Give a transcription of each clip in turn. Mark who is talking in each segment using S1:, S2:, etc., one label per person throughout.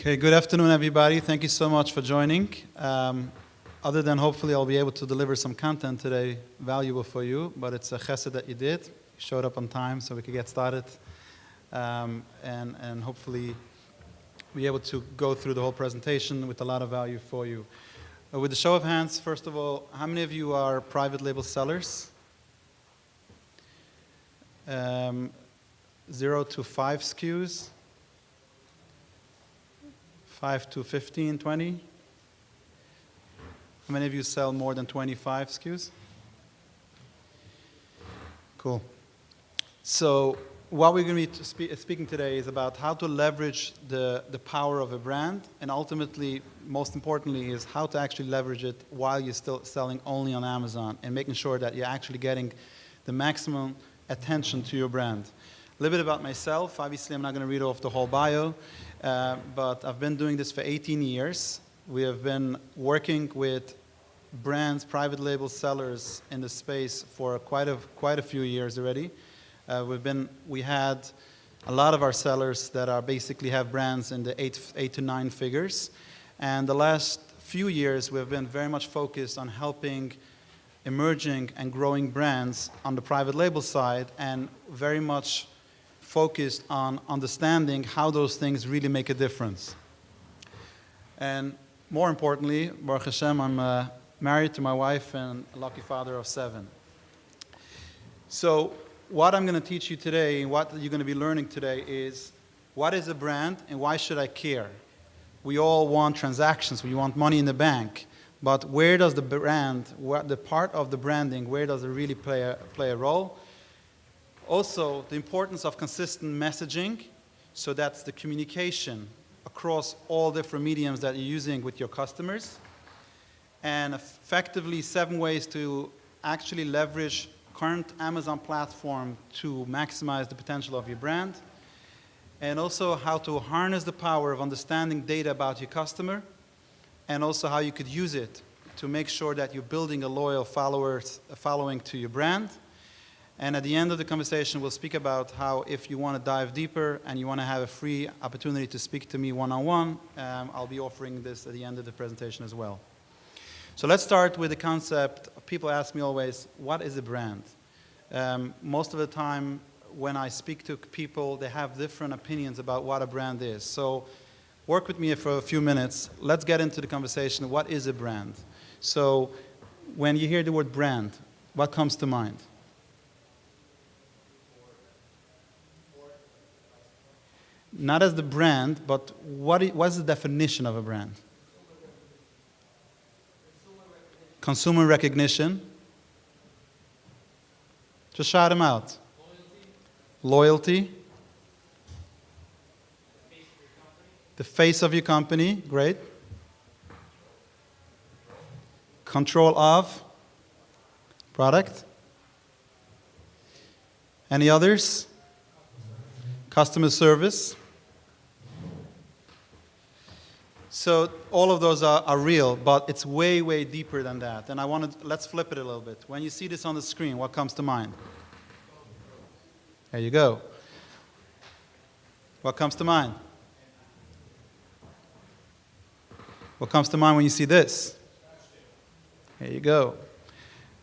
S1: Okay, good afternoon, everybody. Thank you so much for joining. Other than hopefully I'll be able to deliver some content today valuable for you, but it's a chesed that you did. You showed up on time so we could get started and hopefully be able to go through the whole presentation with a lot of value for you. With a show of hands, first of all, how many of you are private label sellers? 0 to 5 SKUs? 5 to 15, 20? How many of you sell more than 25 SKUs? Cool. So what we're going to be speaking today is about how to leverage the power of a brand, and ultimately, most importantly, is how to actually leverage it while you're still selling only on Amazon and making sure that you're actually getting the maximum attention to your brand. A little bit about myself. Obviously, I'm not going to read off the whole bio, but I've been doing this for 18 years. We have been working with brands, private label sellers in the space for quite a few years already. We had a lot of our sellers that are basically have brands in the 8 to 9 figures. And the last few years, we've been very much focused on helping emerging and growing brands on the private label side, and very much focused on understanding how those things really make a difference. And more importantly, Baruch Hashem, I'm married to my wife and a lucky father of 7. So what I'm going to teach you today, and what you're going to be learning today, is what is a brand and why should I care? We all want transactions, we want money in the bank, but where does the brand, the part of the branding, where does it really play a role? Also, the importance of consistent messaging, so that's the communication across all different mediums that you're using with your customers, and effectively 7 ways to actually leverage current Amazon platform to maximize the potential of your brand, and also how to harness the power of understanding data about your customer, and also how you could use it to make sure that you're building a loyal following to your brand. And at the end of the conversation, we'll speak about how if you want to dive deeper and you want to have a free opportunity to speak to me one-on-one, I'll be offering this at the end of the presentation as well. So let's start with the concept. People ask me always, what is a brand? Most of the time when I speak to people, they have different opinions about what a brand is. So work with me for a few minutes. Let's get into the conversation. What is a brand? So when you hear the word brand, what comes to mind? Not as the brand, but what's the definition of a brand? Consumer recognition. Just shout them out. Loyalty. The face of your company. Great. Control of product. Any others? Customer service. So all of those are real, but it's way, way deeper than that. And let's flip it a little bit. When you see this on the screen, what comes to mind? There you go. What comes to mind? What comes to mind when you see this? There you go.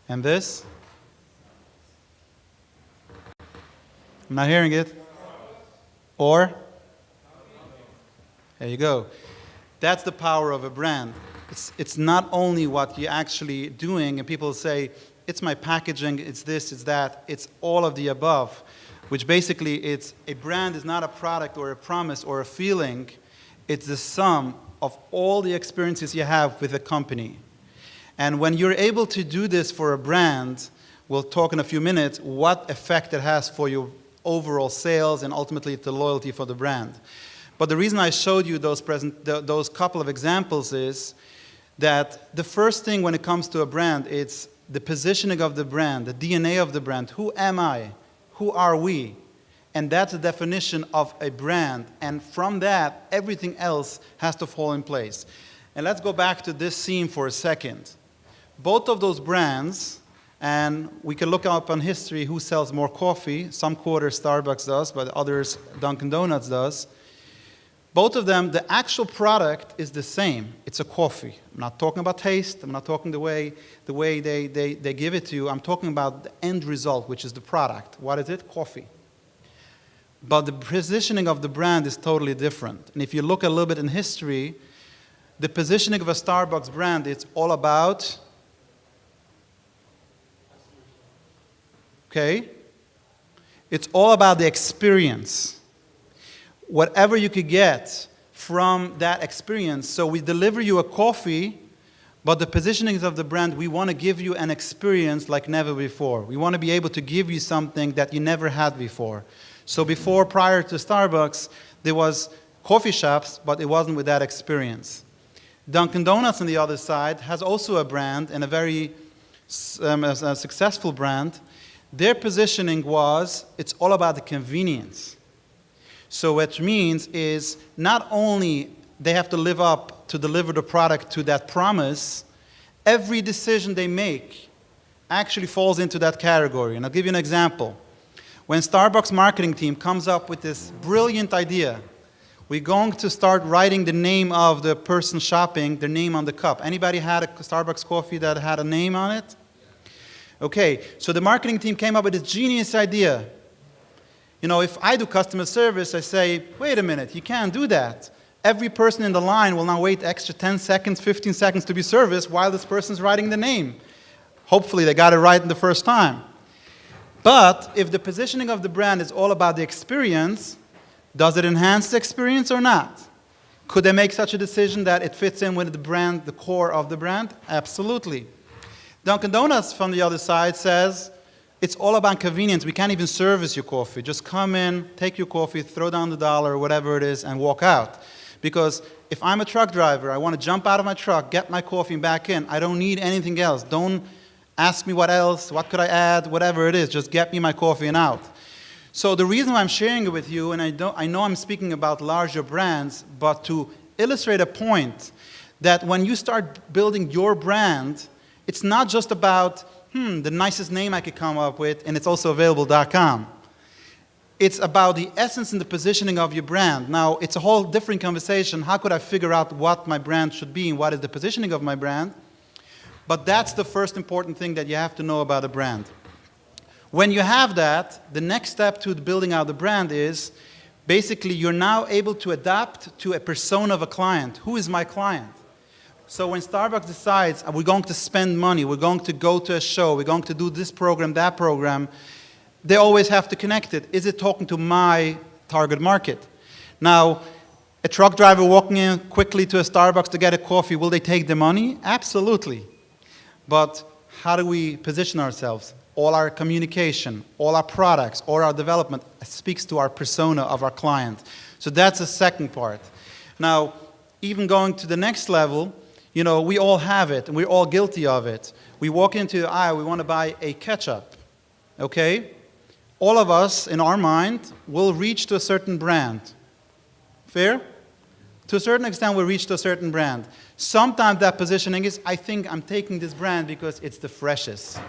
S1: And this? I'm not hearing it. Or? There you go. That's the power of a brand. It's not only what you're actually doing, and people say, it's my packaging, it's this, it's that, it's all of the above, which basically it's a brand is not a product or a promise or a feeling, it's the sum of all the experiences you have with a company. And when you're able to do this for a brand, we'll talk in a few minutes what effect it has for your overall sales and ultimately the loyalty for the brand. But the reason I showed you those couple of examples is that the first thing when it comes to a brand, it's the positioning of the brand, the DNA of the brand. Who am I? Who are we? And that's the definition of a brand. And from that, everything else has to fall in place. And let's go back to this scene for a second. Both of those brands, and we can look up on history who sells more coffee. Some quarters Starbucks does, but others Dunkin' Donuts does. Both of them, the actual product is the same. It's a coffee. I'm not talking about taste. I'm not talking the way they give it to you. I'm talking about the end result, which is the product. What is it? Coffee. But the positioning of the brand is totally different. And if you look a little bit in history, the positioning of a Starbucks brand, it's all about, okay? It's all about the experience. Whatever you could get from that experience. So we deliver you a coffee, but the positioning of the brand, we want to give you an experience like never before. We want to be able to give you something that you never had before. So before, prior to Starbucks, there was coffee shops, but it wasn't with that experience. Dunkin' Donuts, on the other side, has also a brand, and a very a successful brand. Their positioning was, it's all about the convenience. So what it means is, not only they have to live up to deliver the product to that promise, every decision they make actually falls into that category. And I'll give you an example. When Starbucks marketing team comes up with this brilliant idea, we're going to start writing the name of the person shopping, their name on the cup. Anybody had a Starbucks coffee that had a name on it? Okay, so the marketing team came up with this genius idea. You know, if I do customer service, I say, wait a minute, you can't do that. Every person in the line will now wait extra 10 seconds, 15 seconds to be serviced while this person's writing the name. Hopefully they got it right in the first time. But if the positioning of the brand is all about the experience, does it enhance the experience or not? Could they make such a decision that it fits in with the brand, the core of the brand? Absolutely. Dunkin' Donuts, from the other side, says it's all about convenience. We can't even service your coffee. Just come in, take your coffee, throw down the dollar, whatever it is, and walk out. Because if I'm a truck driver, I want to jump out of my truck, get my coffee, and back in. I don't need anything else. Don't ask me what else, what could I add, whatever it is. Just get me my coffee and out. So the reason why I'm sharing it with you, and I know I'm speaking about larger brands, but to illustrate a point that when you start building your brand, it's not just about, the nicest name I could come up with, and it's also available.com. It's about the essence and the positioning of your brand. Now, it's a whole different conversation. How could I figure out what my brand should be and what is the positioning of my brand? But that's the first important thing that you have to know about a brand. When you have that, the next step to building out the brand is basically you're now able to adapt to a persona of a client. Who is my client? So when Starbucks decides we're going to spend money, we're going to go to a show, we're going to do this program, that program, they always have to connect it. Is it talking to my target market? Now, a truck driver walking in quickly to a Starbucks to get a coffee, will they take the money? Absolutely. But how do we position ourselves? All our communication, all our products, all our development speaks to our persona of our client. So that's the second part. Now, even going to the next level, you know, we all have it, and we're all guilty of it. We walk into the aisle, we want to buy a ketchup, okay? All of us, in our mind, will reach to a certain brand. Fair? To a certain extent, we'll reach to a certain brand. Sometimes that positioning is, I think I'm taking this brand because it's the freshest.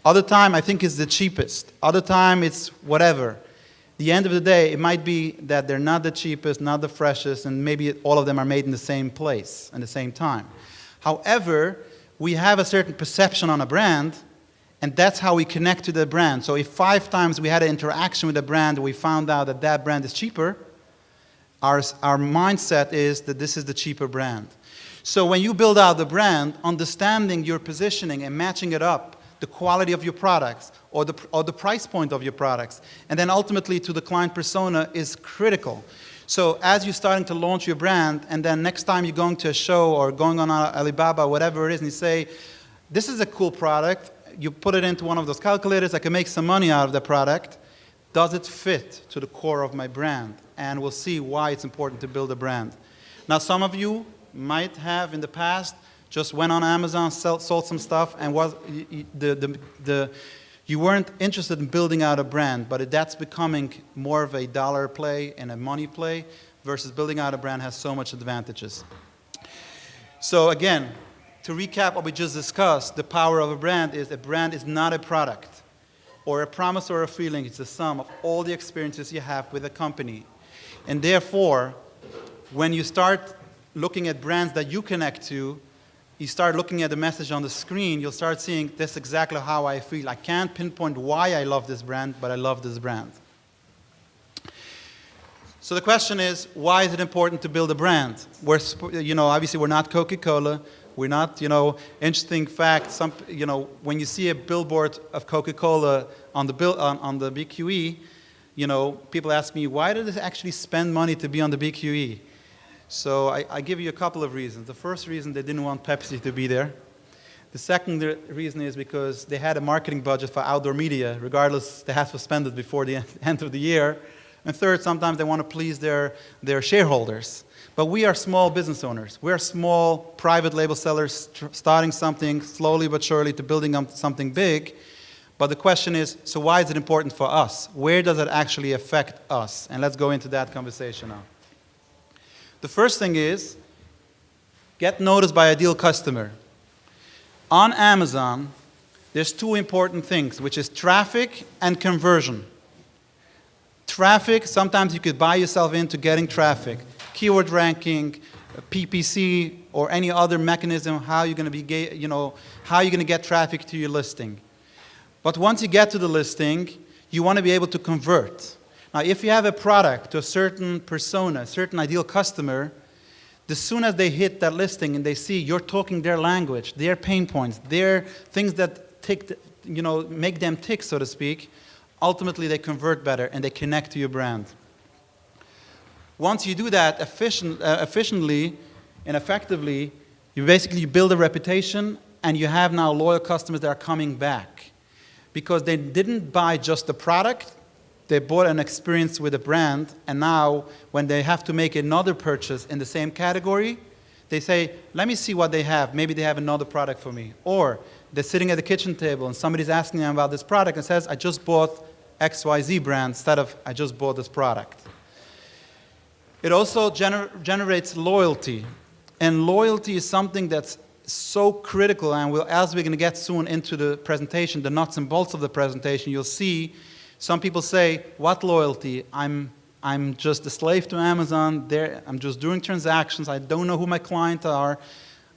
S1: Other time, I think it's the cheapest. Other time, it's whatever. At the end of the day, it might be that they're not the cheapest, not the freshest, and maybe all of them are made in the same place at the same time. However, we have a certain perception on a brand, and that's how we connect to the brand. So if 5 times we had an interaction with a brand, we found out that that brand is cheaper, our mindset is that this is the cheaper brand. So when you build out the brand, understanding your positioning and matching it up, the quality of your products or the price point of your products, and then ultimately to the client persona is critical. So as you're starting to launch your brand, and then next time you're going to a show or going on Alibaba, whatever it is, and you say, this is a cool product, you put it into one of those calculators, I can make some money out of the product. Does it fit to the core of my brand? And we'll see why it's important to build a brand. Now, some of you might have in the past just went on Amazon, sold some stuff, and you weren't interested in building out a brand, but that's becoming more of a dollar play and a money play versus building out a brand has so much advantages. So again, to recap what we just discussed, the power of a brand is not a product or a promise or a feeling. It's the sum of all the experiences you have with a company. And therefore, when you start looking at brands that you connect to, you start looking at the message on the screen, you'll start seeing this is exactly how I feel. I can't pinpoint why I love this brand, but I love this brand. So the question is, why is it important to build a brand? Obviously we're not Coca-Cola. We're not, interesting fact, when you see a billboard of Coca-Cola on the BQE, people ask me, why did they actually spend money to be on the BQE? So I give you a couple of reasons. The first reason, they didn't want Pepsi to be there. The second reason is because they had a marketing budget for outdoor media. Regardless, they have to spend it before the end of the year. And third, sometimes they want to please their shareholders. But we are small business owners. We are small private label sellers starting something slowly but surely to building up something big. But the question is, so why is it important for us? Where does it actually affect us? And let's go into that conversation now. The first thing is, get noticed by ideal customer. On Amazon, there's two important things, which is traffic and conversion. Traffic, sometimes you could buy yourself into getting traffic. Keyword ranking, PPC, or any other mechanism, how you're going to get traffic to your listing. But once you get to the listing, you want to be able to convert. Now, if you have a product to a certain persona, a certain ideal customer, as soon as they hit that listing and they see you're talking their language, their pain points, their things that make them tick, so to speak, ultimately they convert better and they connect to your brand. Once you do that efficiently and effectively, you build a reputation and you have now loyal customers that are coming back. Because they didn't buy just the product, they bought an experience with a brand, and now when they have to make another purchase in the same category, they say, let me see what they have. Maybe they have another product for me. Or they're sitting at the kitchen table and somebody's asking them about this product and says, I just bought XYZ brand instead of I just bought this product. It also generates loyalty. And loyalty is something that's so critical, and as we're going to get soon into the presentation, the nuts and bolts of the presentation, you'll see some people say, what loyalty? I'm just a slave to Amazon. I'm just doing transactions. I don't know who my clients are.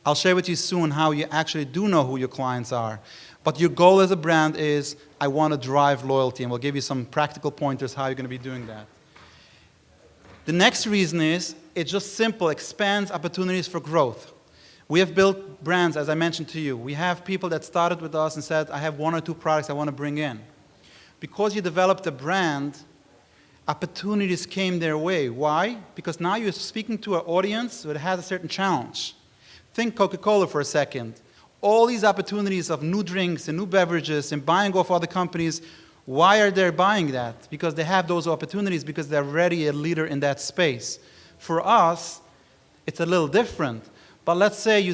S1: I'll share with you soon how you actually do know who your clients are. But your goal as a brand is, I want to drive loyalty, and we'll give you some practical pointers how you're going to be doing that. The next reason is, it's just simple, expands opportunities for growth. We have built brands, as I mentioned to you. We have people that started with us and said, I have one or two products I want to bring in. Because you developed a brand, opportunities came their way. Why? Because now you're speaking to an audience that has a certain challenge. Think Coca-Cola for a second. All these opportunities of new drinks and new beverages and buying off other companies, why are they buying that? Because they have those opportunities because they're already a leader in that space. For us, it's a little different. But let's say you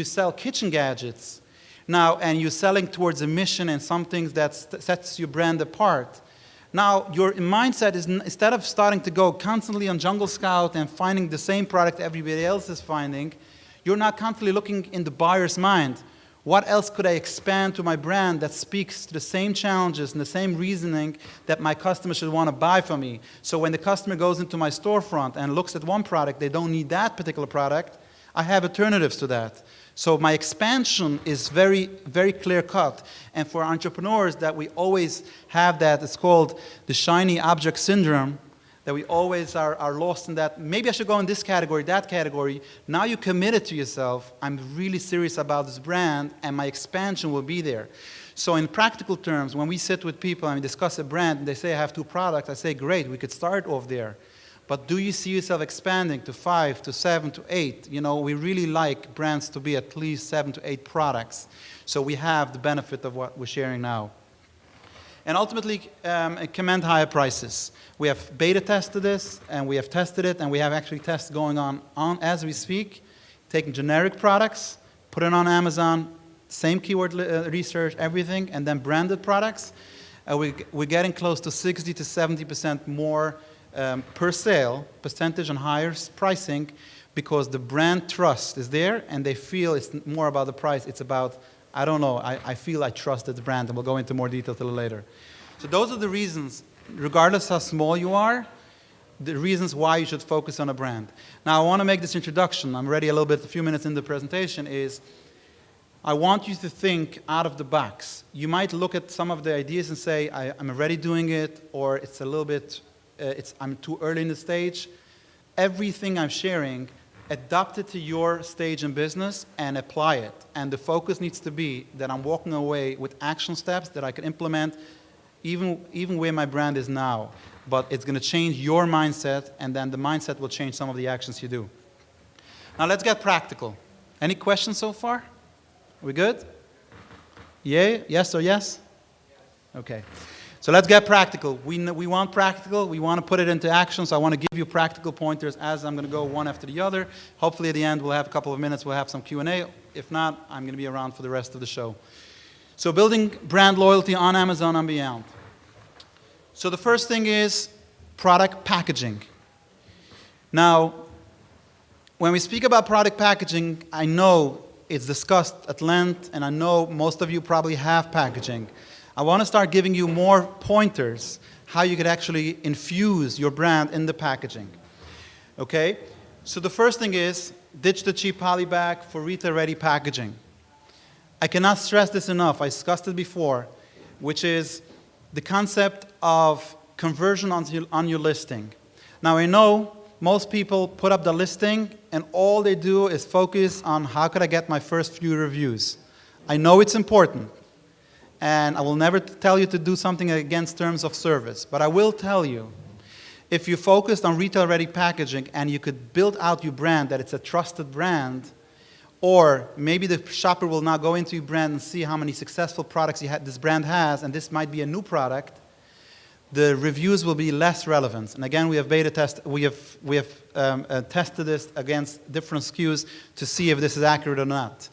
S1: sell kitchen gadgets now, and you're selling towards a mission and something that sets your brand apart. Now, your mindset is, instead of starting to go constantly on Jungle Scout and finding the same product everybody else is finding, you're now constantly looking in the buyer's mind. What else could I expand to my brand that speaks to the same challenges and the same reasoning that my customer should want to buy from me? So when the customer goes into my storefront and looks at one product, they don't need that particular product, I have alternatives to that. So my expansion is very, very clear-cut. And for entrepreneurs that we always have that, it's called the shiny object syndrome, that we always are lost in that. Maybe I should go in this category, that category. Now you committed to yourself, I'm really serious about this brand, and my expansion will be there. So in practical terms, when we sit with people and we discuss a brand, and they say, I have two products, I say, great, we could start off there. But do you see yourself expanding to 5, to 7, to 8? We really like brands to be at least 7 to 8 products. So we have the benefit of what we're sharing now. And ultimately, command higher prices. We have beta tested this, and we have tested it, and we have actually tests going on as we speak, taking generic products, put it on Amazon, same keyword research, everything, and then branded products. We're getting close to 60 to 70% more per sale, percentage on higher pricing, because the brand trust is there, and they feel it's more about the price. It's about, I don't know, I feel I trust this brand, and we'll go into more detail a little later. So those are the reasons, regardless how small you are, the reasons why you should focus on a brand. Now, I want to make this introduction. I'm already a few minutes in the presentation, is I want you to think out of the box. You might look at some of the ideas and say, I'm already doing it, or it's a little bit, I'm too early in the stage. Everything I'm sharing, adapt it to your stage in business and apply it. And the focus needs to be that I'm walking away with action steps that I can implement even where my brand is now. But it's going to change your mindset, and then the mindset will change some of the actions you do. Now let's get practical. Any questions so far? We good? Yay? Yes or yes? Okay. So let's get practical. We want practical. We want to put it into action. So I want to give you practical pointers as I'm going to go one after the other. Hopefully at the end we'll have a couple of minutes. We'll have some Q&A. If not, I'm going to be around for the rest of the show. So building brand loyalty on Amazon and beyond. So the first thing is product packaging. Now, when we speak about product packaging, I know it's discussed at length, and I know most of you probably have packaging. I want to start giving you more pointers how you could actually infuse your brand in the packaging. Okay? So the first thing is ditch the cheap poly bag for retail-ready packaging. I cannot stress this enough. I discussed it before, which is the concept of conversion on your listing. Now, I know most people put up the listing and all they do is focus on how could I get my first few reviews. I know it's important, and I will never tell you to do something against terms of service, but I will tell you, if you focused on retail-ready packaging and you could build out your brand, that it's a trusted brand, or maybe the shopper will now go into your brand and see how many successful products this brand has, and this might be a new product, the reviews will be less relevant. And again, we have tested this against different SKUs to see if this is accurate or not.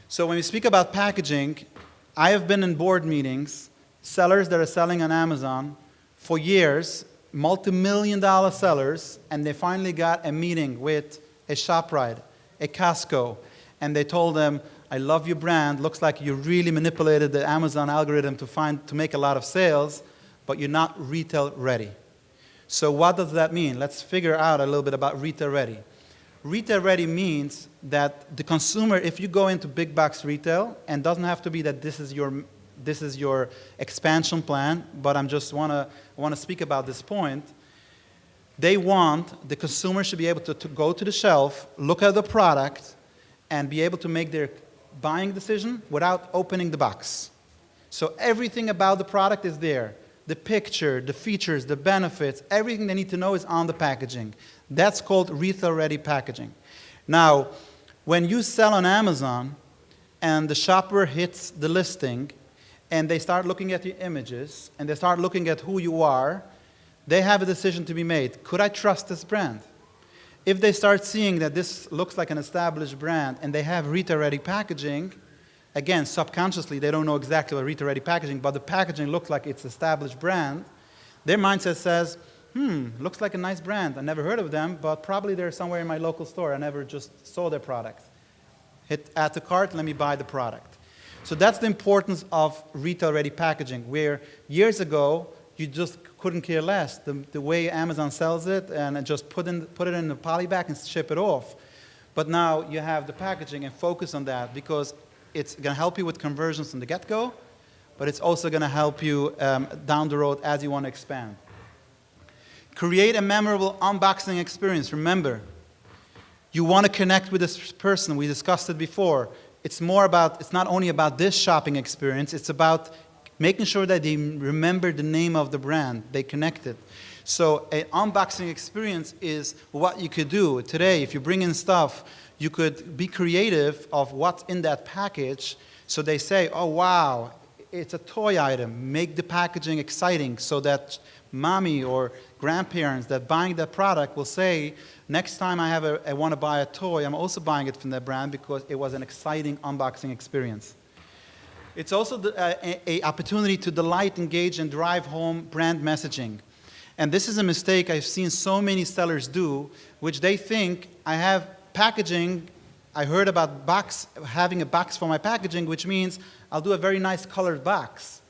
S1: So when we speak about packaging, I have been in board meetings, sellers that are selling on Amazon for years, multi-million-dollar sellers, and they finally got a meeting with a ShopRite, a Costco, and they told them, I love your brand, looks like you really manipulated the Amazon algorithm to make a lot of sales, but you're not retail ready. So what does that mean? Let's figure out a little bit about retail ready. Retail ready means that the consumer, if you go into big box retail, and doesn't have to be that this is your expansion plan, but I want to speak about this point. They want, the consumer should be able to go to the shelf, look at the product, and be able to make their buying decision without opening the box. So everything about the product is there. The picture, the features, the benefits, everything they need to know is on the packaging. That's called retail-ready packaging. Now, when you sell on Amazon and the shopper hits the listing and they start looking at your images and they start looking at who you are, they have a decision to be made. Could I trust this brand? If they start seeing that this looks like an established brand and they have retail-ready packaging, again, subconsciously, they don't know exactly what retail-ready packaging, but the packaging looks like it's established brand, their mindset says, looks like a nice brand. I never heard of them, but probably they're somewhere in my local store. I never just saw their product. Hit add to cart, let me buy the product. So that's the importance of retail-ready packaging, where years ago, you just couldn't care less. The way Amazon sells it, and just put it in a poly bag and ship it off. But now you have the packaging and focus on that, because it's going to help you with conversions from the get-go, but it's also going to help you down the road as you want to expand. Create a memorable unboxing experience. Remember, you want to connect with this person. We discussed it before. It's not only about this shopping experience, it's about making sure that they remember the name of the brand, they connect it. So an unboxing experience is what you could do. Today, if you bring in stuff, you could be creative of what's in that package, so they say, oh wow, it's a toy item. Make the packaging exciting so that mommy or grandparents that buying that product will say, next time I want to buy a toy, I'm also buying it from that brand because it was an exciting unboxing experience. It's also an opportunity to delight, engage, and drive home brand messaging. And this is a mistake I've seen so many sellers do, which they think, I have packaging, I heard about having a box for my packaging, which means I'll do a very nice colored box.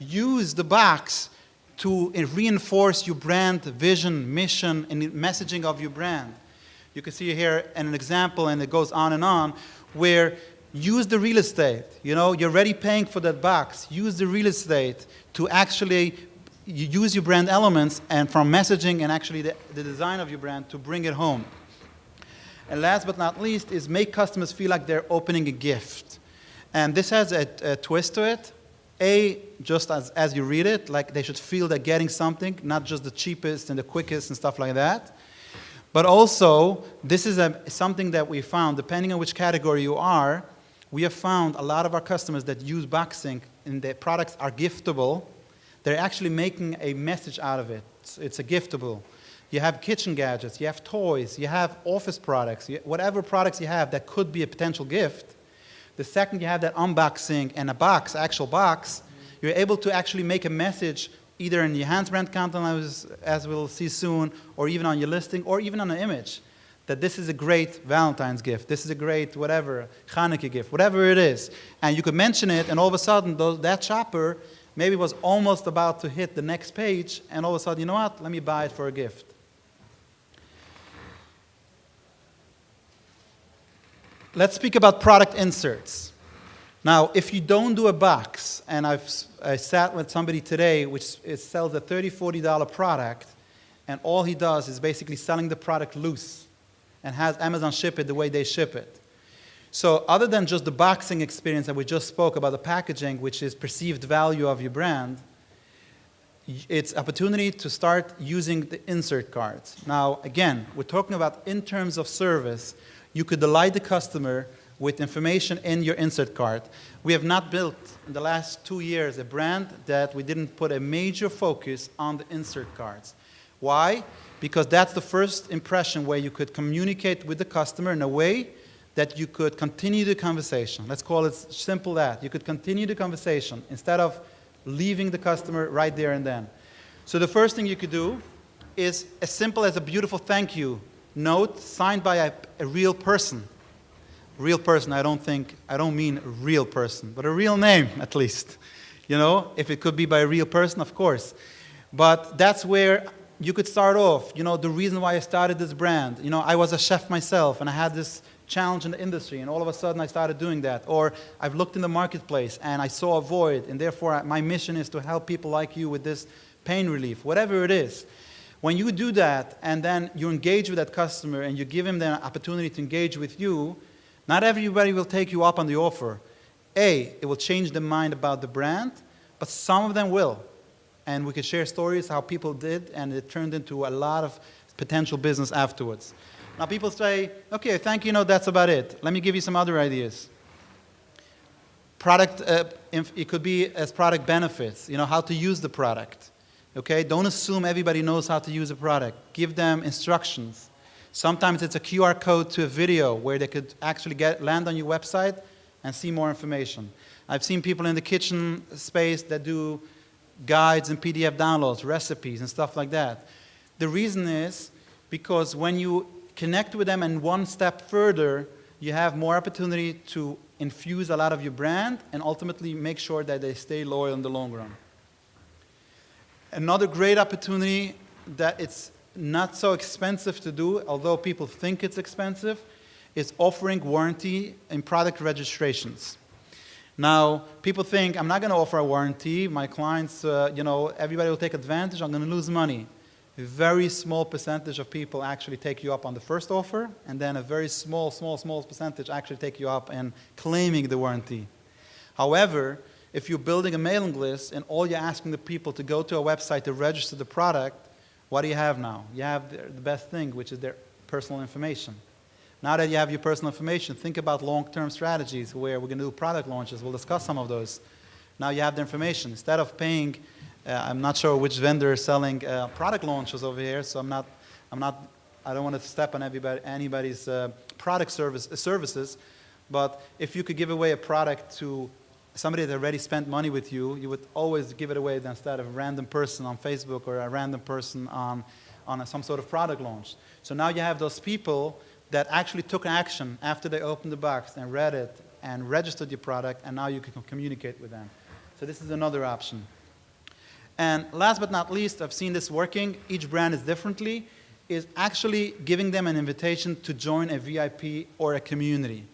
S1: Use the box to reinforce your brand vision, mission, and messaging of your brand. You can see here an example, and it goes on, where use the real estate. You know, you're already paying for that box. Use the real estate to actually use your brand elements and from messaging and actually the design of your brand to bring it home. And last but not least is make customers feel like they're opening a gift. And this has a twist to it. Just as you read it, like they should feel they're getting something, not just the cheapest and the quickest and stuff like that. But also, this is something that we found, depending on which category you are, we have found a lot of our customers that use boxing and their products are giftable. They're actually making a message out of it. It's a giftable. You have kitchen gadgets, you have toys, you have office products, whatever products you have that could be a potential gift. The second you have that unboxing and a box, actual box, you're able to actually make a message either in your Hans brand content, as we'll see soon, or even on your listing, or even on an image, that this is a great Valentine's gift, this is a great whatever, Hanukkah gift, whatever it is. And you could mention it, and all of a sudden, that shopper maybe was almost about to hit the next page, and all of a sudden, you know what, let me buy it for a gift. Let's speak about product inserts. Now, if you don't do a box, and I sat with somebody today which sells a $30, $40 product, and all he does is basically selling the product loose and has Amazon ship it the way they ship it. So other than just the boxing experience that we just spoke about, the packaging, which is perceived value of your brand, it's opportunity to start using the insert cards. Now, again, we're talking about in terms of service. You could delight the customer with information in your insert card. We have not built, in the last 2 years, a brand that we didn't put a major focus on the insert cards. Why? Because that's the first impression where you could communicate with the customer in a way that you could continue the conversation. Let's call it simple that. You could continue the conversation instead of leaving the customer right there and then. So the first thing you could do is as simple as a beautiful thank you note signed by a real person. Real person, I don't mean a real person, but a real name at least. You know, if it could be by a real person, of course. But that's where you could start off. You know, the reason why I started this brand. You know, I was a chef myself and I had this challenge in the industry and all of a sudden I started doing that. Or I've looked in the marketplace and I saw a void and therefore my mission is to help people like you with this pain relief, whatever it is. When you do that and then you engage with that customer and you give him the opportunity to engage with you, not everybody will take you up on the offer. It will change their mind about the brand, but some of them will. And we could share stories how people did, and it turned into a lot of potential business afterwards. Now people say, okay, thank you, no, that's about it. Let me give you some other ideas. Product, it could be as product benefits, you know, how to use the product. Okay, don't assume everybody knows how to use a product. Give them instructions. Sometimes it's a QR code to a video where they could actually land on your website and see more information. I've seen people in the kitchen space that do guides and PDF downloads, recipes and stuff like that. The reason is because when you connect with them and one step further, you have more opportunity to infuse a lot of your brand and ultimately make sure that they stay loyal in the long run. Another great opportunity that it's not so expensive to do, although people think it's expensive, is offering warranty in product registrations. Now, people think, I'm not going to offer a warranty. My clients, you know, everybody will take advantage. I'm going to lose money. A very small percentage of people actually take you up on the first offer, and then a very small percentage actually take you up in claiming the warranty. However, if you're building a mailing list and all you're asking the people to go to a website to register the product, what do you have now? You have the best thing, which is their personal information. Now that you have your personal information, think about long-term strategies where we're going to do product launches. We'll discuss some of those. Now you have the information. Instead of paying, I'm not sure which vendor is selling product launches over here, so I don't want to step on anybody's product services, but if you could give away a product to somebody that already spent money with you, you would always give it away instead of a random person on Facebook or a random person on some sort of product launch. So now you have those people that actually took action after they opened the box and read it and registered your product, and now you can communicate with them. So this is another option. And last but not least, I've seen this working, each brand is differently, is actually giving them an invitation to join a VIP or a community.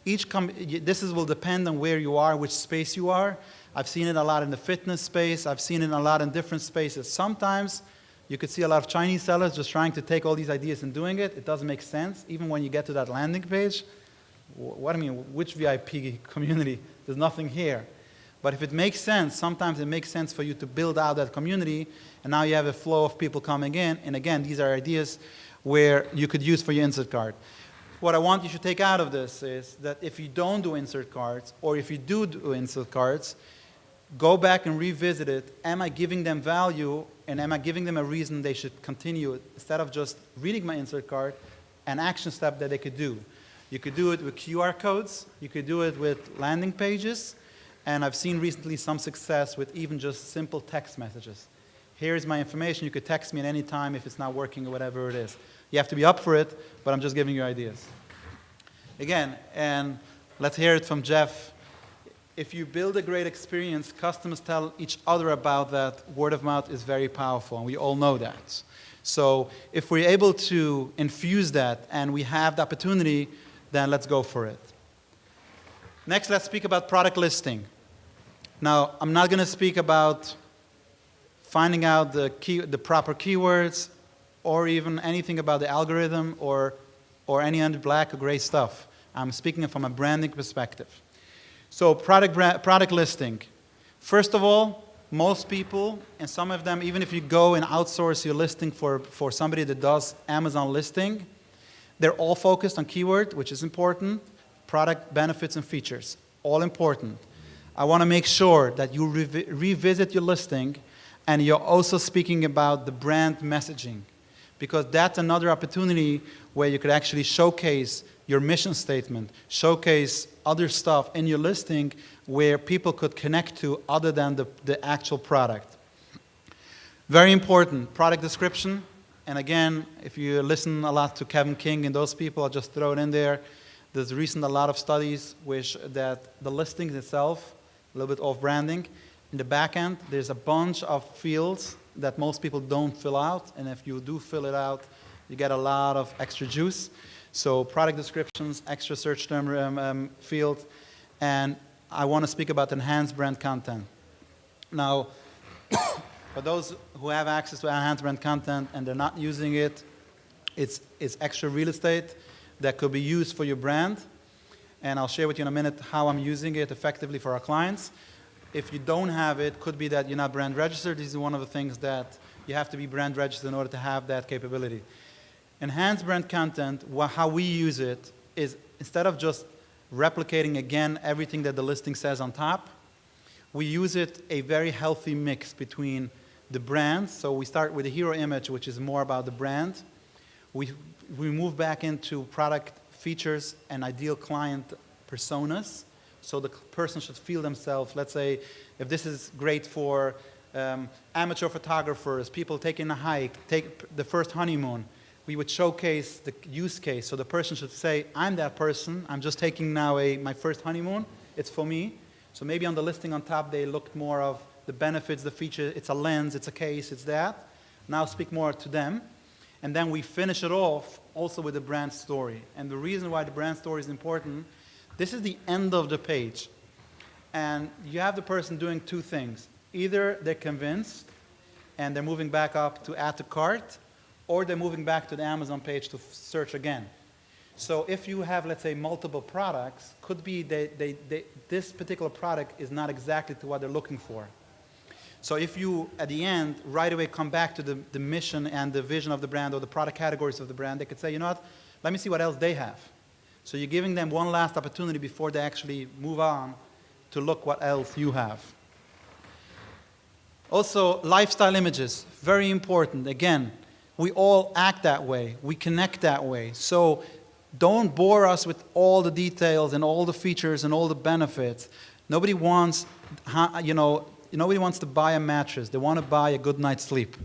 S1: This will depend on where you are, which space you are. I've seen it a lot in the fitness space. I've seen it a lot in different spaces. Sometimes you could see a lot of Chinese sellers just trying to take all these ideas and doing it. It doesn't make sense. Even when you get to that landing page, what I mean, which VIP community? There's nothing here. But if it makes sense, sometimes it makes sense for you to build out that community, and now you have a flow of people coming in. And again, these are ideas where you could use for your insert card. What I want you to take out of this is that if you don't do insert cards, or if you do insert cards, go back and revisit it. Am I giving them value, and am I giving them a reason they should continue it, instead of just reading my insert card, an action step that they could do. You could do it with QR codes. You could do it with landing pages. And I've seen recently some success with even just simple text messages. Here's my information. You could text me at any time if it's not working or whatever it is. You have to be up for it, but I'm just giving you ideas. Again, and let's hear it from Jeff. If you build a great experience, customers tell each other about that. Word of mouth is very powerful, and we all know that. So if we're able to infuse that and we have the opportunity, then let's go for it. Next, let's speak about product listing. Now, I'm not going to speak about finding out the proper keywords or even anything about the algorithm or any other black or gray stuff. I'm speaking from a branding perspective. So product listing. First of all, most people, and some of them, even if you go and outsource your listing for somebody that does Amazon listing, they're all focused on keyword, which is important, product benefits and features, all important. I want to make sure that you revisit your listing, and you're also speaking about the brand messaging, because that's another opportunity where you could actually showcase your mission statement, showcase other stuff in your listing where people could connect to other than the actual product. Very important, product description. And again, if you listen a lot to Kevin King and those people, I'll just throw it in there. There's a lot of studies that the listings itself, a little bit of branding. In the back end, there's a bunch of fields that most people don't fill out, and if you do fill it out, you get a lot of extra juice. So product descriptions, extra search term fields, and I want to speak about enhanced brand content. Now, for those who have access to enhanced brand content and they're not using it, it's extra real estate that could be used for your brand. And I'll share with you in a minute how I'm using it effectively for our clients. If you don't have it, could be that you're not brand registered. This is one of the things that you have to be brand registered in order to have that capability. Enhanced brand content, how we use it is instead of just replicating again everything that the listing says on top, we use it a very healthy mix between the brands. So we start with the hero image, which is more about the brand. We move back into product features and ideal client personas. So the person should feel themselves, let's say, if this is great for amateur photographers, people taking a hike, take the first honeymoon, we would showcase the use case. So the person should say, I'm that person, I'm just taking now my first honeymoon, it's for me. So maybe on the listing on top, they looked more of the benefits, the feature, it's a lens, it's a case, it's that. Now speak more to them. And then we finish it off also with the brand story. And the reason why the brand story is important, this is the end of the page. And you have the person doing two things. Either they're convinced and they're moving back up to add to cart, or they're moving back to the Amazon page to search again. So if you have, let's say, multiple products, could be this particular product is not exactly to what they're looking for. So if you, at the end, right away come back to the mission and the vision of the brand or the product categories of the brand, they could say, you know what, let me see what else they have. So you're giving them one last opportunity before they actually move on to look what else you have. Also, lifestyle images, very important. Again, we all act that way. We connect that way. So don't bore us with all the details and all the features and all the benefits. Nobody wants, nobody wants to buy a mattress. They want to buy a good night's sleep.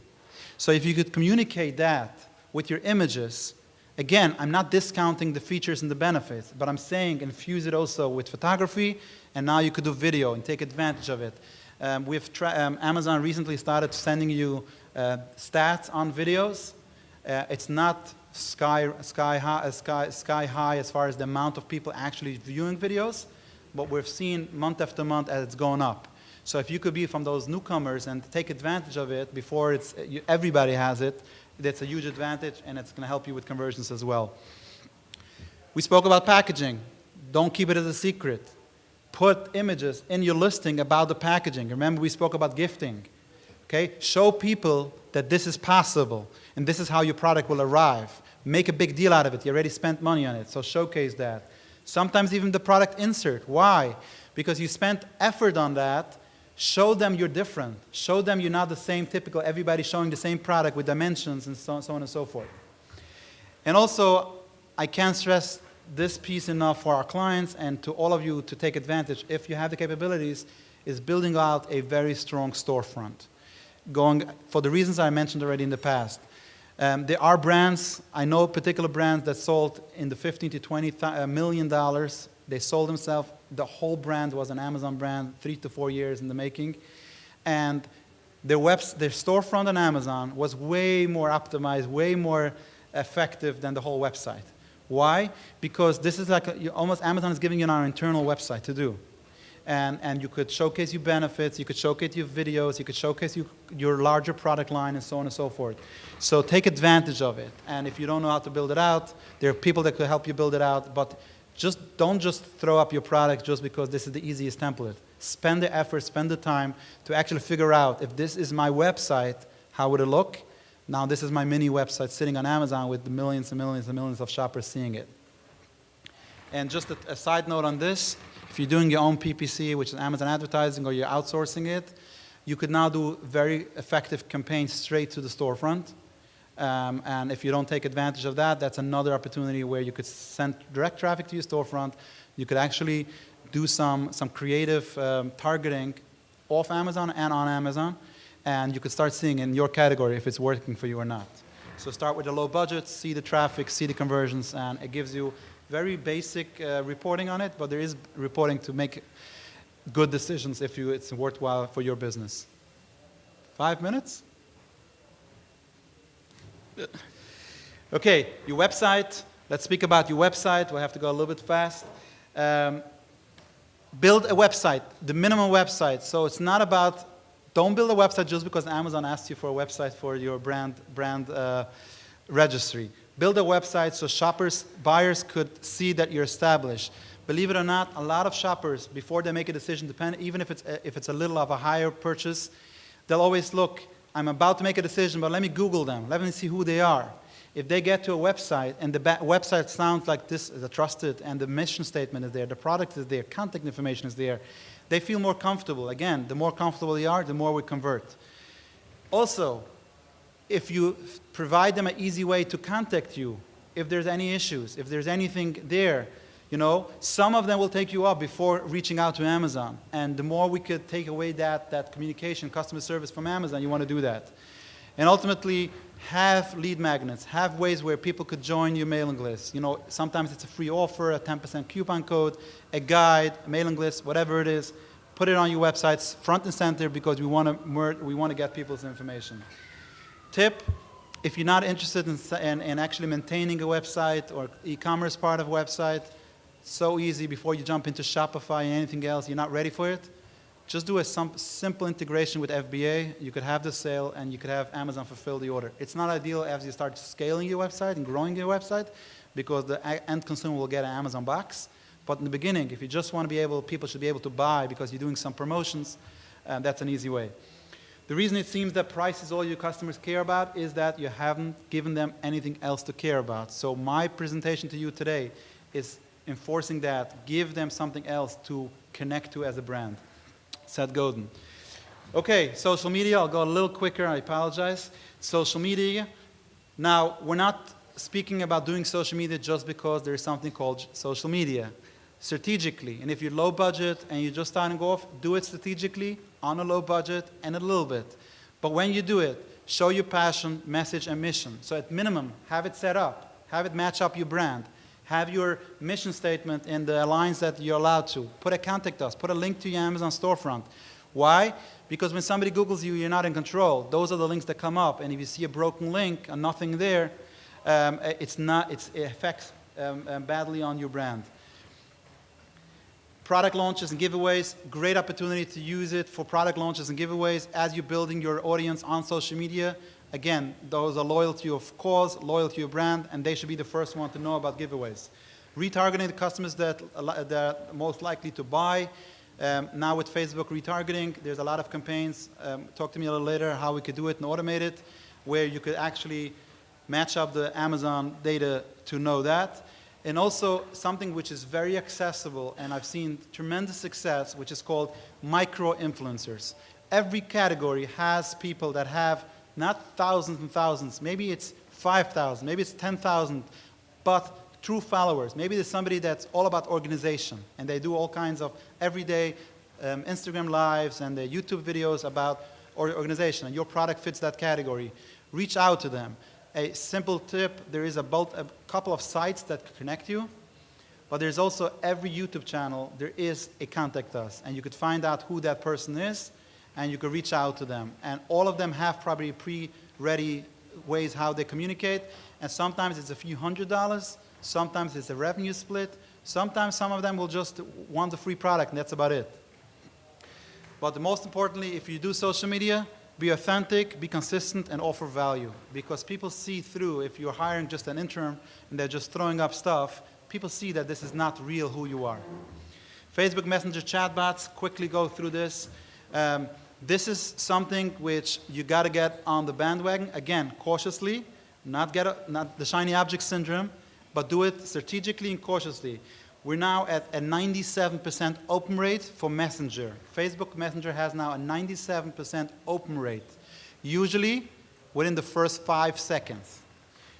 S1: So if you could communicate that with your images, again, I'm not discounting the features and the benefits, but I'm saying infuse it also with photography, and now you could do video and take advantage of it. Amazon recently started sending you stats on videos. It's not sky high as far as the amount of people actually viewing videos, but we've seen month after month as it's going up. So if you could be from those newcomers and take advantage of it before everybody has it, that's a huge advantage, and it's going to help you with conversions as well. We spoke about packaging. Don't keep it as a secret. Put images in your listing about the packaging. Remember, we spoke about gifting. Okay? Show people that this is possible, and this is how your product will arrive. Make a big deal out of it. You already spent money on it, so showcase that. Sometimes even the product insert. Why? Because you spent effort on that. Show them you're different. Show them you're not the same typical, everybody showing the same product with dimensions and so on and so forth. And also, I can't stress this piece enough for our clients and to all of you to take advantage, if you have the capabilities, is building out a very strong storefront. Going for the reasons I mentioned already in the past. There are brands, I know particular brands that sold in the $15 to $20 million. They sold themselves. The whole brand was an Amazon brand, 3 to 4 years in the making. And their storefront on Amazon was way more optimized, way more effective than the whole website. Why? Because this is like almost Amazon is giving you an internal website to do. And you could showcase your benefits, you could showcase your videos, you could showcase your larger product line, and so on and so forth. So take advantage of it. And if you don't know how to build it out, there are people that could help you build it out. But don't just throw up your product just because this is the easiest template. Spend the effort, spend the time to actually figure out, if this is my website, how would it look? Now this is my mini website sitting on Amazon with the millions and millions and millions of shoppers seeing it. And just a side note on this, if you're doing your own PPC, which is Amazon advertising, or you're outsourcing it, you could now do very effective campaigns straight to the storefront. And if you don't take advantage of that, that's another opportunity where you could send direct traffic to your storefront. You could actually do some creative targeting off Amazon and on Amazon, and you could start seeing in your category if it's working for you or not. So start with a low budget, see the traffic, see the conversions, and it gives you very basic reporting on it, but there is reporting to make good decisions if it's worthwhile for your business. 5 minutes? Okay, your website. Let's speak about your website. We'll have to go a little bit fast. Build a website, the minimum website. So it's not about, don't build a website just because Amazon asked you for a website for your brand registry. Build a website so buyers could see that you're established. Believe it or not, a lot of shoppers, before they make a decision, even if it's a little of a higher purchase, they'll always look, I'm about to make a decision, but let me Google them. Let me see who they are. If they get to a website and the website sounds like this is a trusted and the mission statement is there, the product is there, contact information is there, they feel more comfortable. Again, the more comfortable they are, the more we convert. Also, if you provide them an easy way to contact you, if there's any issues, if there's anything there, some of them will take you up before reaching out to Amazon. And the more we could take away that communication, customer service from Amazon, you want to do that. And ultimately, have lead magnets, have ways where people could join your mailing list. Sometimes it's a free offer, a 10% coupon code, a guide, a mailing list, whatever it is. Put it on your websites front and center because we want to get people's information. Tip, if you're not interested in actually maintaining a website or e-commerce part of a website, so easy before you jump into Shopify and anything else, you're not ready for it, just do a simple integration with FBA. You could have the sale and you could have Amazon fulfill the order. It's not ideal as you start scaling your website and growing your website because the end consumer will get an Amazon box. But in the beginning, if you just want to be people should be able to buy because you're doing some promotions, that's an easy way. The reason it seems that price is all your customers care about is that you haven't given them anything else to care about. So my presentation to you today is enforcing that. Give them something else to connect to as a brand. Seth Godin. Okay, social media. I'll go a little quicker. I apologize. Social media. Now, we're not speaking about doing social media just because there's something called social media. Strategically, and if you're low budget and you're just starting off, do it strategically, on a low budget, and a little bit. But when you do it, show your passion, message, and mission. So at minimum, have it set up. Have it match up your brand. Have your mission statement in the lines that you're allowed to. Put a contact us. Put a link to your Amazon storefront. Why? Because when somebody Googles you, you're not in control. Those are the links that come up, and if you see a broken link and nothing there, it affects badly on your brand. Product launches and giveaways, great opportunity to use it for product launches and giveaways as you're building your audience on social media. Again, those are loyal to your cause, loyal to your brand, and they should be the first one to know about giveaways. Retargeting the customers that are most likely to buy. Now with Facebook retargeting, there's a lot of campaigns. Talk to me a little later how we could do it and automate it, where you could actually match up the Amazon data to know that. And also something which is very accessible, and I've seen tremendous success, which is called micro-influencers. Every category has people that have not thousands and thousands, maybe it's 5,000, maybe it's 10,000, but true followers. Maybe there's somebody that's all about organization, and they do all kinds of everyday Instagram lives and YouTube videos about organization, and your product fits that category. Reach out to them. A simple tip, there is a couple of sites that connect you, but there's also every YouTube channel, there is a contact us, and you could find out who that person is, and you could reach out to them. And all of them have probably pre-ready ways how they communicate, and sometimes it's a few $100s, sometimes it's a revenue split, sometimes some of them will just want the free product, and that's about it. But the most importantly, if you do social media, be authentic, be consistent, and offer value. Because people see through, if you're hiring just an intern and they're just throwing up stuff, people see that this is not real who you are. Facebook Messenger chatbots, quickly go through this. This is something which you got to get on the bandwagon. Again, cautiously, not the shiny object syndrome, but do it strategically and cautiously. We're now at a 97% open rate for Messenger. Facebook Messenger has now a 97% open rate, usually within the first 5 seconds.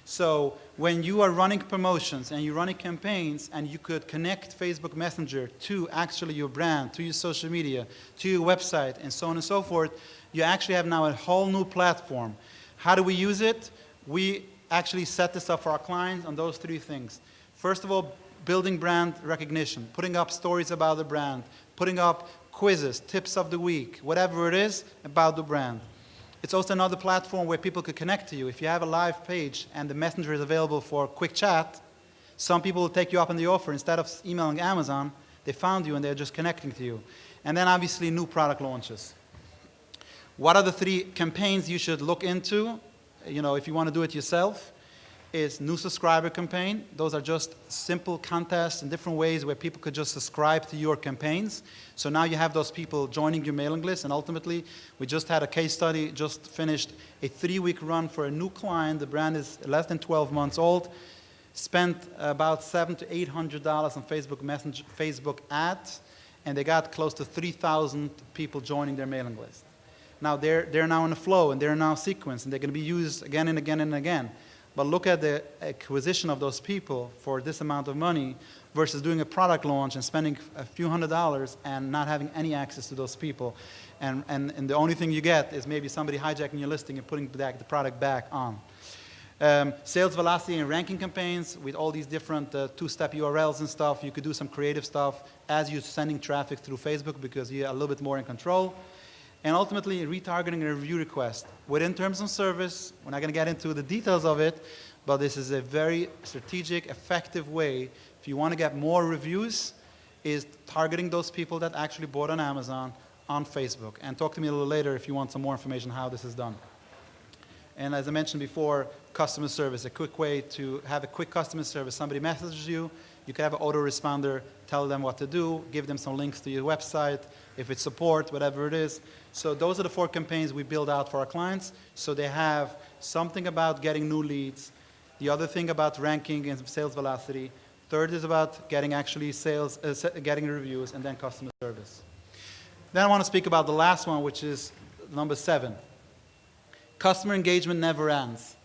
S1: So when you are running promotions and you're running campaigns and you could connect Facebook Messenger to actually your brand, to your social media, to your website, and so on and so forth, you actually have now a whole new platform. How do we use it? We actually set this up for our clients on those 3 things. First of all, building brand recognition, putting up stories about the brand, putting up quizzes, tips of the week, whatever it is about the brand. It's also another platform where people could connect to you. If you have a live page and the Messenger is available for quick chat, some people will take you up on the offer. Instead of emailing Amazon, they found you and they're just connecting to you. And then obviously new product launches. What are the 3 campaigns you should look into, if you want to do it yourself? Is new subscriber campaign. Those are just simple contests and different ways where people could just subscribe to your campaigns. So now you have those people joining your mailing list, and ultimately, we just had a case study, just finished a 3-week run for a new client. The brand is less than 12 months old, spent about $700 to $800 on Facebook Messenger, Facebook ads, and they got close to 3,000 people joining their mailing list. Now they're now in a flow, and they're now sequenced, and they're going to be used again and again and again. But look at the acquisition of those people for this amount of money versus doing a product launch and spending a few $100s and not having any access to those people. And the only thing you get is maybe somebody hijacking your listing and putting the product back on. Sales velocity and ranking campaigns with all these different 2-step URLs and stuff. You could do some creative stuff as you're sending traffic through Facebook because you're a little bit more in control. And ultimately, retargeting and review request. Within terms of service, we're not going to get into the details of it, but this is a very strategic, effective way. If you want to get more reviews, is targeting those people that actually bought on Amazon on Facebook. And talk to me a little later if you want some more information on how this is done. And as I mentioned before, customer service, a quick way to have a quick customer service. Somebody messages you, you can have an autoresponder, tell them what to do, give them some links to your website, if it's support, whatever it is. So those are the 4 campaigns we build out for our clients. So they have something about getting new leads, the other thing about ranking and sales velocity, third is about getting actually sales, getting reviews, and then customer service. Then I want to speak about the last one, which is number 7. Customer engagement never ends.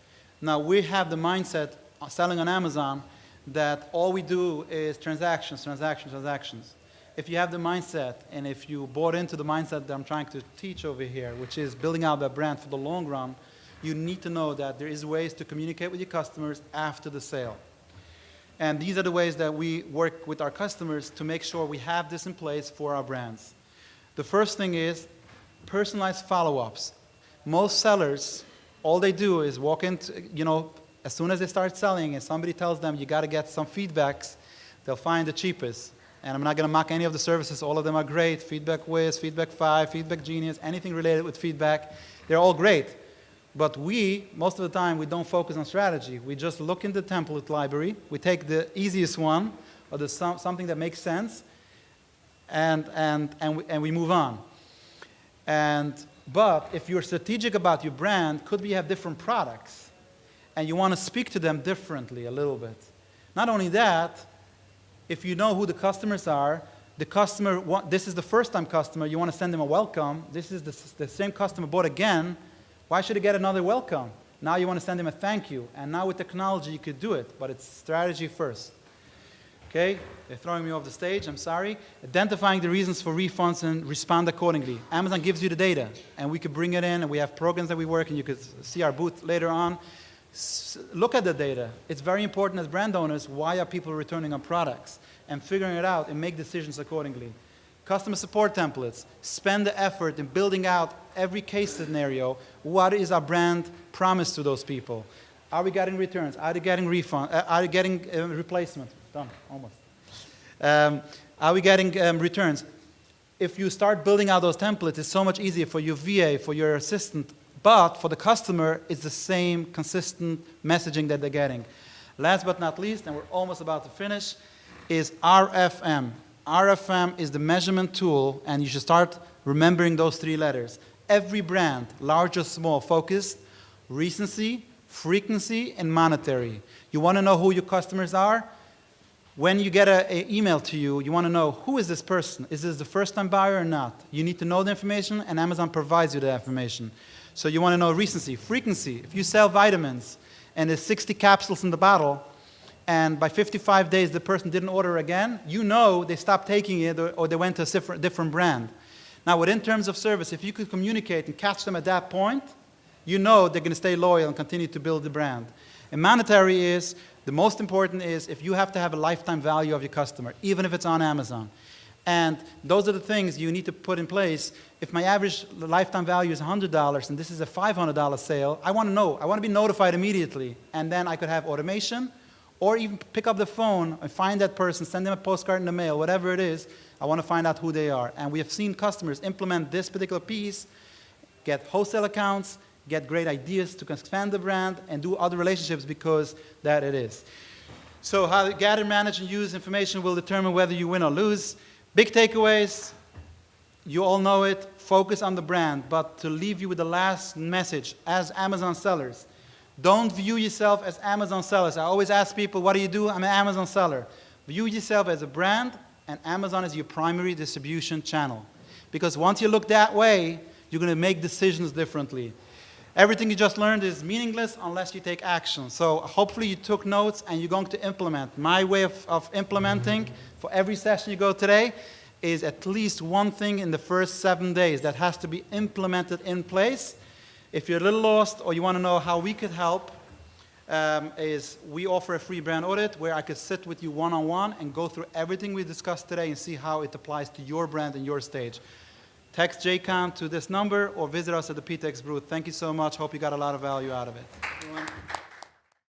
S1: Now we have the mindset selling on Amazon that all we do is transactions, transactions, transactions. If you have the mindset, and if you bought into the mindset that I'm trying to teach over here, which is building out that brand for the long run, you need to know that there is ways to communicate with your customers after the sale. And these are the ways that we work with our customers to make sure we have this in place for our brands. The first thing is personalized follow-ups. Most sellers, all they do is walk into, as soon as they start selling and somebody tells them you got to get some feedbacks, they'll find the cheapest. And I'm not going to mock any of the services. All of them are great. Feedback Wiz, Feedback 5, Feedback Genius, anything related with feedback, they're all great. But most of the time, we don't focus on strategy. We just look in the template library. We take the easiest one, or something that makes sense, and we move on. But if you're strategic about your brand, could we have different products? And you want to speak to them differently a little bit. Not only that, if you know who the customers are, this is the first-time customer, you want to send them a welcome. This is the same customer bought again. Why should he get another welcome? Now you want to send him a thank you. And now with technology, you could do it, but it's strategy first. Okay? They're throwing me off the stage, I'm sorry. Identifying the reasons for refunds and respond accordingly. Amazon gives you the data, and we could bring it in, and we have programs that we work, and you could see our booth later on. Look at the data. It's very important as brand owners, why are people returning on products? And figuring it out and make decisions accordingly. Customer support templates. Spend the effort in building out every case scenario. What is our brand promise to those people? Are we getting returns? Are they getting refunds? Are they getting replacement? Done, almost. Are we getting returns? If you start building out those templates, it's so much easier for your VA, for your assistant, but for the customer, it's the same consistent messaging that they're getting. Last but not least, and we're almost about to finish, is RFM. RFM is the measurement tool, and you should start remembering those 3 letters. Every brand, large or small, focused, recency, frequency, and monetary. You want to know who your customers are? When you get an email to you, you want to know, who is this person? Is this the first-time buyer or not? You need to know the information, and Amazon provides you the information. So you want to know recency, frequency. If you sell vitamins, and there's 60 capsules in the bottle, and by 55 days the person didn't order again, you know they stopped taking it or they went to a different brand. Now, within terms of service, if you could communicate and catch them at that point, you know they're going to stay loyal and continue to build the brand. And monetary is, the most important is if you have to have a lifetime value of your customer, even if it's on Amazon. And those are the things you need to put in place. If my average lifetime value is $100 and this is a $500 sale, I want to know. I want to be notified immediately. And then I could have automation, or even pick up the phone and find that person, send them a postcard in the mail, whatever it is. I want to find out who they are. And we have seen customers implement this particular piece, get wholesale accounts, get great ideas to expand the brand, and do other relationships because that it is. So how to gather, manage, and use information will determine whether you win or lose. Big takeaways, you all know it, focus on the brand. But to leave you with the last message, as Amazon sellers, don't view yourself as Amazon sellers. I always ask people, what do you do? I'm an Amazon seller. View yourself as a brand, and Amazon is your primary distribution channel. Because once you look that way, you're going to make decisions differently. Everything you just learned is meaningless unless you take action. So hopefully you took notes and you're going to implement. My way of implementing for every session you go today is at least one thing in the first 7 days that has to be implemented in place. If you're a little lost or you want to know how we could help, we offer a free brand audit where I could sit with you one-on-one and go through everything we discussed today and see how it applies to your brand and your stage. Text JCon to this number or visit us at the PTEX booth. Thank you so much. Hope you got a lot of value out of it.